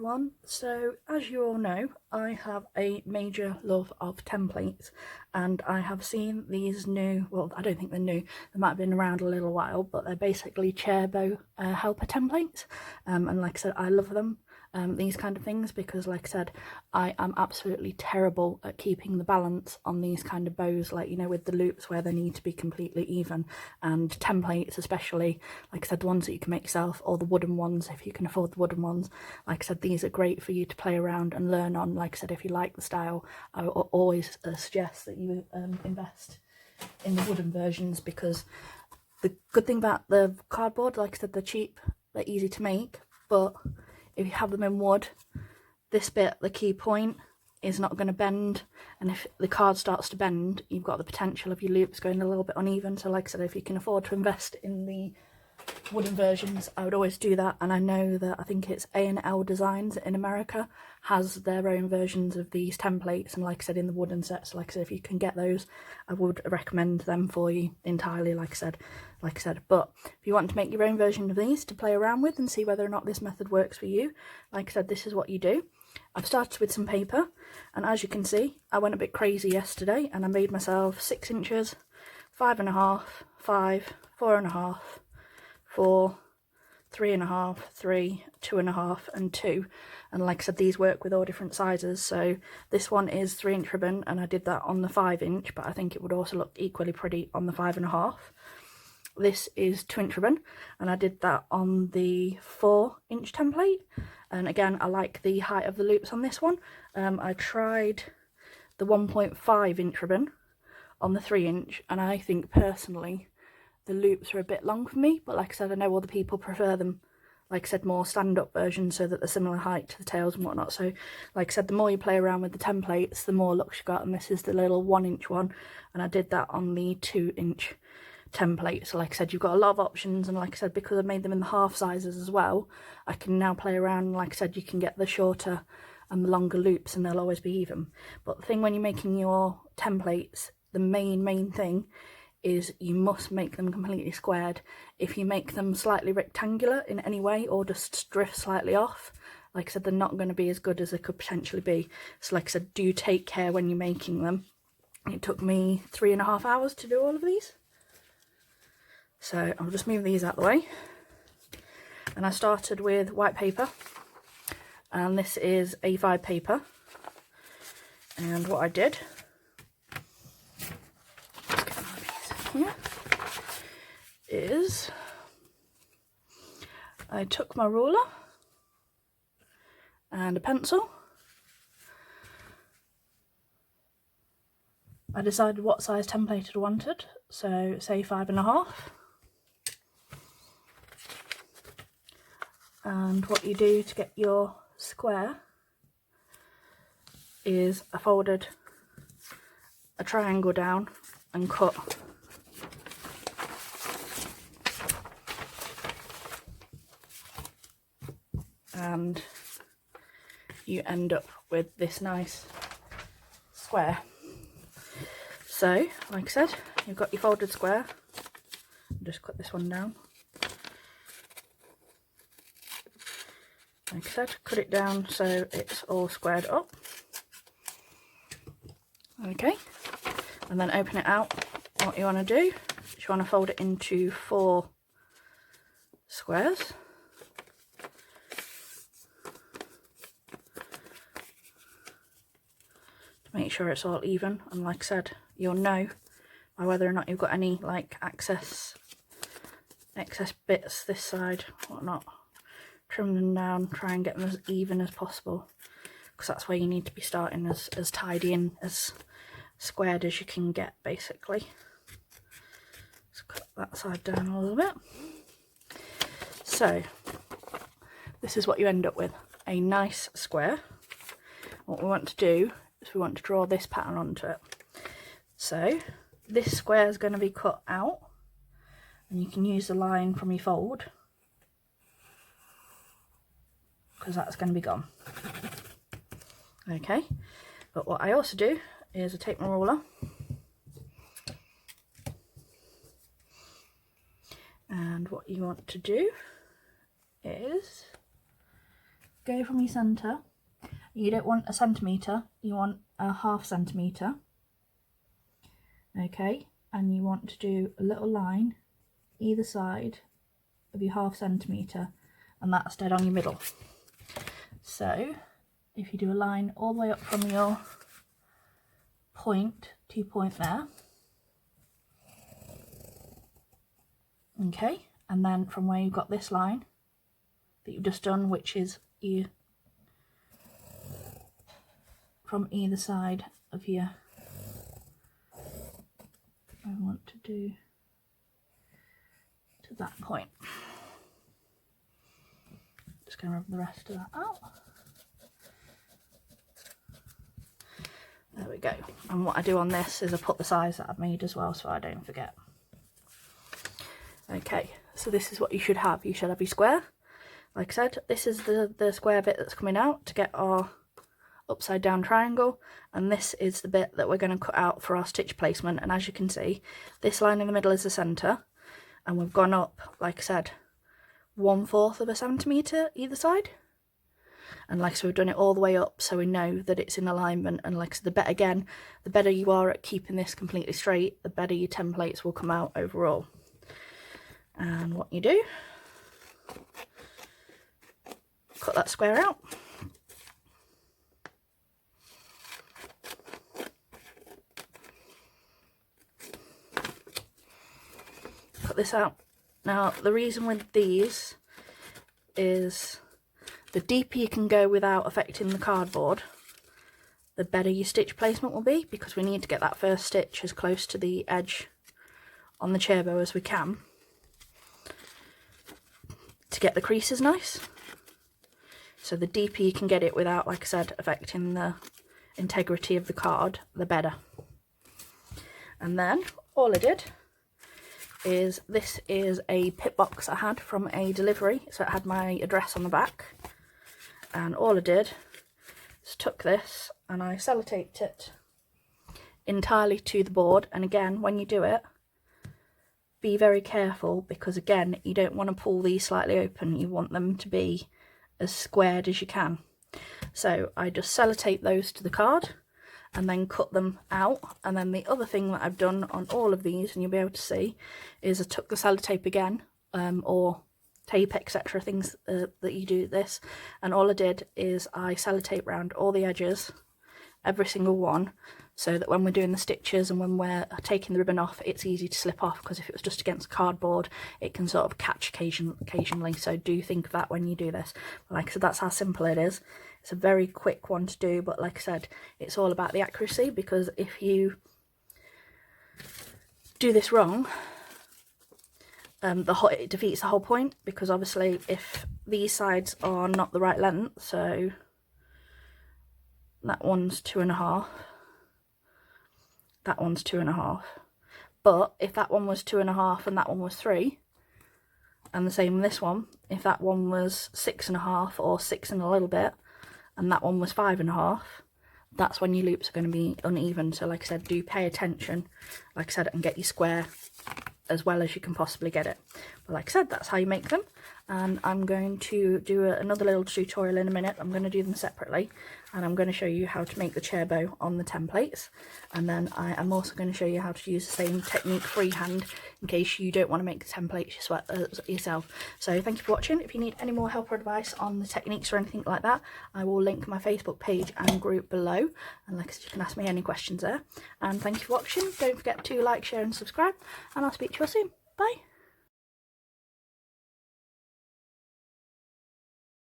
everyone. So as you all know, I have a major love of templates, and I have seen these new, well, I don't think they're new, they might have been around a little while, but they're basically chair bow helper templates, and like I said, I love them. These kind of things, because like I said, I am absolutely terrible at keeping the balance on these kind of bows, like, you know, with the loops where they need to be completely even, and templates especially, like I said, the ones that you can make yourself, or the wooden ones if you can afford the wooden ones. Like I said, these are great for you to play around and learn on. Like I said, if you like the style, I always suggest that you invest in the wooden versions, because the good thing about the cardboard, like I said, they're cheap, they're easy to make, but if you have them in wood, this bit, the key point, is not going to bend, and if the card starts to bend, you've got the potential of your loops going a little bit uneven. So like I said, if you can afford to invest in the wooden versions, I would always do that. And I know that I think it's A&L Designs in America has their own versions of these templates, and like I said, in the wooden sets, like I said, if you can get those, I would recommend them for you entirely, like I said. But if you want to make your own version of these to play around with and see whether or not this method works for you, like I said, this is what you do. I've started with some paper, and as you can see, I went a bit crazy yesterday and I made myself 6 inches, 5.5, 5, 4.5, 4, 3.5, 3, 2.5 and 2. And like I said, these work with all different sizes. So this one is 3-inch ribbon, and I did that on the 5-inch, but I think it would also look equally pretty on the 5.5. This is 2-inch ribbon, and I did that on the 4-inch template. And again, I like the height of the loops on this one. I tried the 1.5-inch ribbon on the 3-inch, and I think personally the loops are a bit long for me, but like I said, I know other people prefer them, like I said, more stand-up versions, so that they're similar height to the tails and whatnot. So like I said, the more you play around with the templates, the more looks you got. And this is the little 1-inch one, and I did that on the 2-inch template. So like I said, you've got a lot of options, and like I said, because I've made them in the half sizes as well, I can now play around. Like I said, you can get the shorter and the longer loops, and they'll always be even. But the thing when you're making your templates, the main thing is you must make them completely squared. If you make them slightly rectangular in any way, or just drift slightly off, like I said, they're not going to be as good as they could potentially be. So like I said, do take care when you're making them. It took me 3.5 hours to do all of these. So I'll just move these out of the way. And I started with white paper, and this is A5 paper. And what I did, here, is I took my ruler and a pencil. I decided what size template I wanted, so say 5.5. And what you do to get your square is I folded a triangle down and cut and you end up with this nice square. So like I said, you've got your folded square. Just cut this one down. Like I said, cut it down so it's all squared up. Okay, and then open it out. What you want to do is you want to fold it into 4 squares. To make sure it's all even, and like I said, you'll know by whether or not you've got any like excess bits this side, whatnot. Trim them down, try and get them as even as possible, because that's where you need to be starting, as tidy and as squared as you can get, basically. Let's cut that side down a little bit. So this is what you end up with, a nice square. What we want to do is we want to draw this pattern onto it. So this square is going to be cut out, and you can use the line from your fold, because that's going to be gone. Okay, but what I also do is I take my ruler and what you want to do is go from your centre. You don't want a centimetre, you want a ½ centimetre. Okay, and you want to do a little line either side of your ½ centimetre, and that's dead on your middle. So if you do a line all the way up from your point to point there, okay, and then from where you've got this line that you've just done, which is you from either side of your, I want to do to that point. Just going to rub the rest of that out. There we go. And what I do on this is I put the size that I've made as well, so I don't forget. Okay, so this is what you should have. You should have your square. Like I said, this is the square bit that's coming out to get our upside down triangle, and this is the bit that we're going to cut out for our stitch placement. And as you can see, this line in the middle is the centre, and we've gone up, like I said, 1/4 of a centimetre either side. And like so, we've done it all the way up so we know that it's in alignment. And like so, the better you are at keeping this completely straight, the better your templates will come out overall. And what you do, cut that square out. Cut this out. Now the reason with these is the deeper you can go without affecting the cardboard, the better your stitch placement will be, because we need to get that first stitch as close to the edge on the chair bow as we can to get the creases nice. So the deeper you can get it without, like I said, affecting the integrity of the card, the better. And then all I did is, this is a pip box I had from a delivery, so it had my address on the back, and all I did is took this and I sellotaped it entirely to the board. And again, when you do it, be very careful, because again, you don't want to pull these slightly open, you want them to be as squared as you can. So I just sellotape those to the card and then cut them out. And then the other thing that I've done on all of these, and you'll be able to see, is I took the sellotape again, or tape, etc., things that you do this, and all I did is I sellotape round all the edges, every single one, so that when we're doing the stitches and when we're taking the ribbon off, it's easy to slip off, because if it was just against cardboard, it can sort of catch occasionally. So do think of that when you do this. But like I said, that's how simple it is. It's a very quick one to do, but like I said, it's all about the accuracy, because if you do this wrong, it defeats the whole point, because obviously if these sides are not the right length, so that one's 2.5, that one's 2.5, but if that one was 2.5 and that one was 3, and the same with this one, if that one was 6.5 or 6 and a little bit, and that one was 5.5, that's when your loops are going to be uneven. So like I said, do pay attention, like I said, and get your square as well as you can possibly get it. But like I said, that's how you make them, and I'm going to do another little tutorial in a minute. I'm going to do them separately, and I'm going to show you how to make the chair bow on the templates, and then I am also going to show you how to use the same technique freehand in case you don't want to make the templates yourself. So thank you for watching. If you need any more help or advice on the techniques or anything like that, I will link my Facebook page and group below, and like I said, you can ask me any questions there. And thank you for watching. Don't forget to like, share and subscribe, and I'll speak to you all soon. Bye.